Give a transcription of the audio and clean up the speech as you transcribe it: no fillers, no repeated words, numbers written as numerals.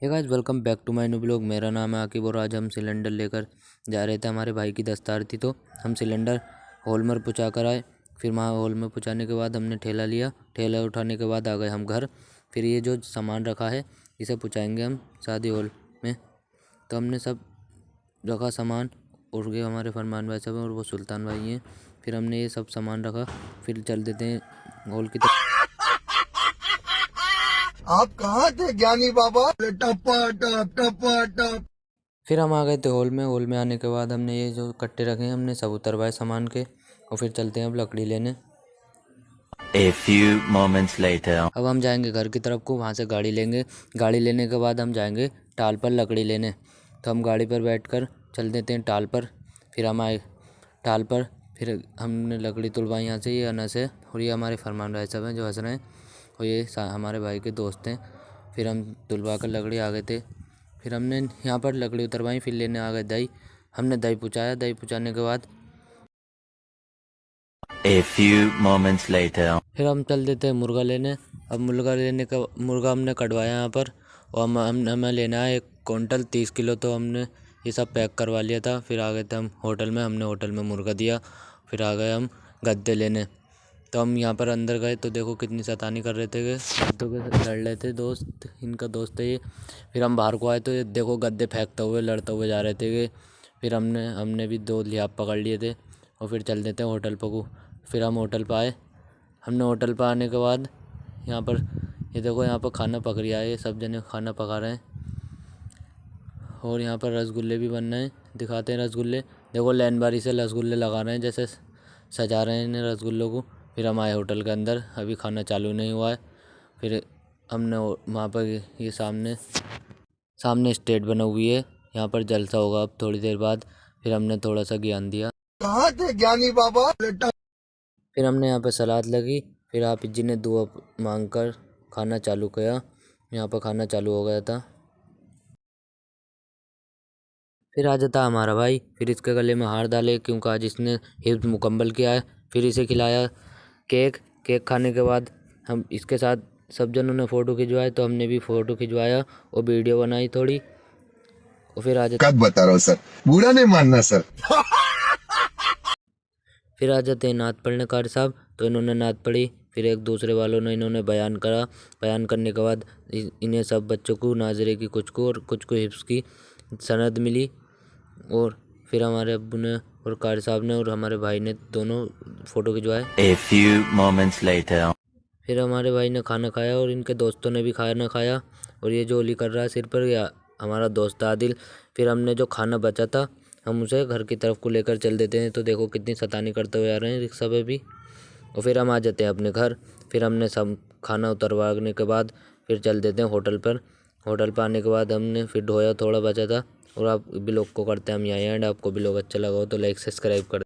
Hey guys, welcome back to my new blog. मेरा नाम है आकिब और आज हम सिलेंडर लेकर जा रहे थे। हमारे भाई की दस्तार थी तो हम सिलेंडर हॉल में पहुँचा कर आए। फिर वहाँ हॉल में पहुँचाने के बाद हमने ठेला लिया। ठेला उठाने के बाद आ गए हम घर। फिर ये जो सामान रखा है इसे पहुँचाएंगे हम शादी हॉल में। तो हमने सब रखा सामान, और ये हमारे फरमान भाई साहब हैं और वो सुल्तान भाई हैं। फिर हमने ये सब सामान रखा। फिर चल देते हैं हॉल की तरफ। आप कहाँ थे ज्ञानी बाबा? टपा टप टपा टप। फिर हम आ गए थे हॉल में। हॉल में आने के बाद हमने ये जो कट्टे रखे हैं हमने सब उतरवाए सामान के, और फिर चलते हैं अब लकड़ी लेने। A few moments later. अब हम जाएंगे घर की तरफ को, वहाँ से गाड़ी लेंगे। गाड़ी लेने के बाद हम जाएंगे टाल पर लकड़ी लेने। तो हम गाड़ी पर बैठकर चल देते हैं टाल पर। फिर हम आए टाल पर। फिर हमने लकड़ी तुलवाई यहाँ से, ये अनस है और ये हमारे फरमान भाई साहब हैं जो हंस रहे हैं, और ये हमारे भाई के दोस्त हैं। फिर हम तुलवा कर लकड़ी आ गए थे। फिर हमने यहाँ पर लकड़ी उतरवाई। फिर लेने आ गए दही। हमने दही पहुँचाया। दही पहुँचाने के बाद A few moments later. फिर हम चल देते हैं मुर्गा लेने। अब मुर्गा हमने कटवाया यहाँ पर, और हमें लेना है 1 क्विंटल 30 किलो। तो हमने ये सब पैक करवा लिया था। फिर आ गए थे हम होटल में। हमने होटल में मुर्गा दिया। फिर आ गए हम गद्दे लेने। तो हम यहाँ पर अंदर गए तो देखो कितनी शैतानी कर रहे थे कि गद्दों के साथ लड़ रहे थे। दोस्त, इनका दोस्त है ये। फिर हम बाहर को आए तो ये देखो गद्दे फेंकते हुए लड़ते हुए जा रहे थे कि। फिर हमने भी 2 लिहाफ पकड़ लिए थे, और फिर चल देते हैं होटल पर को। फिर हम होटल पर आए। हमने होटल पर आने के बाद यहाँ पर ये देखो, यहाँ पर खाना पक रहा है। ये सब जने खाना पका रहे हैं, और यहाँ पर रसगुल्ले भी बन रहे हैं। दिखाते हैं रसगुल्ले। देखो लैनबारी से रसगुल्ले लगा रहे हैं, जैसे सजा रहे हैं इन्हें रसगुल्लों को। फिर हम आए होटल के अंदर। अभी खाना चालू नहीं हुआ है। फिर हमने वहाँ पर ये सामने स्टेज बना हुई है, यहाँ पर जलसा होगा अब थोड़ी देर बाद। फिर हमने थोड़ा सा ज्ञान दिया। कहाँ थे ज्ञानी बाबा? फिर हमने यहाँ पे सलाद लगी। फिर आप जी ने दुआ मांग कर खाना चालू किया। यहाँ पर खाना चालू हो गया था। फिर आ जाता हमारा भाई। फिर इसके गले में हार डाले क्योंकि आज इसने हिफ्ज मुकम्मल किया है। फिर इसे खिलाया केक। केक खाने के बाद हम इसके साथ सब जनों ने फ़ोटो खिंचवाए, तो हमने भी फ़ोटो खिंचवाया और वीडियो बनाई थोड़ी। और फिर आ जाते कब बता रहा हूँ सर, बुरा नहीं मानना सर। फिर आ जाते हैं नात पढ़ने कारी साहब। तो इन्होंने नात पढ़ी। फिर एक दूसरे वालों ने इन्होंने बयान करा। बयान करने के बाद इन्हें सब बच्चों को नाजरे की कुछ को और कुछ को हिफ्ज की सनद मिली। और फिर हमारे अब्बू ने और कारी साहब ने और हमारे भाई ने दोनों photo खिंचवाए। A few moments later. फिर हमारे भाई ने खाना खाया और इनके दोस्तों ने भी खाना खाया। और ये जो ओली कर रहा है सिर पर, या हमारा दोस्त आदिल। फिर हमने जो खाना बचा था हम उसे घर की तरफ को लेकर चल देते हैं। तो देखो कितनी शैतानी करते हुए आ रहे हैं रिक्शा पे भी। और फिर हम आ जाते हैं अपने घर। फिर हमने सब खाना उतरवाने के बाद फिर चल देते हैं होटल पर। होटल पर आने के बाद हमने फिर ढोया थोड़ा बचा था। और आप भी लोग को करते हैं हम यहाँ एंड। आपको भी लोग अच्छा लगा हो तो लाइक सब्सक्राइब कर।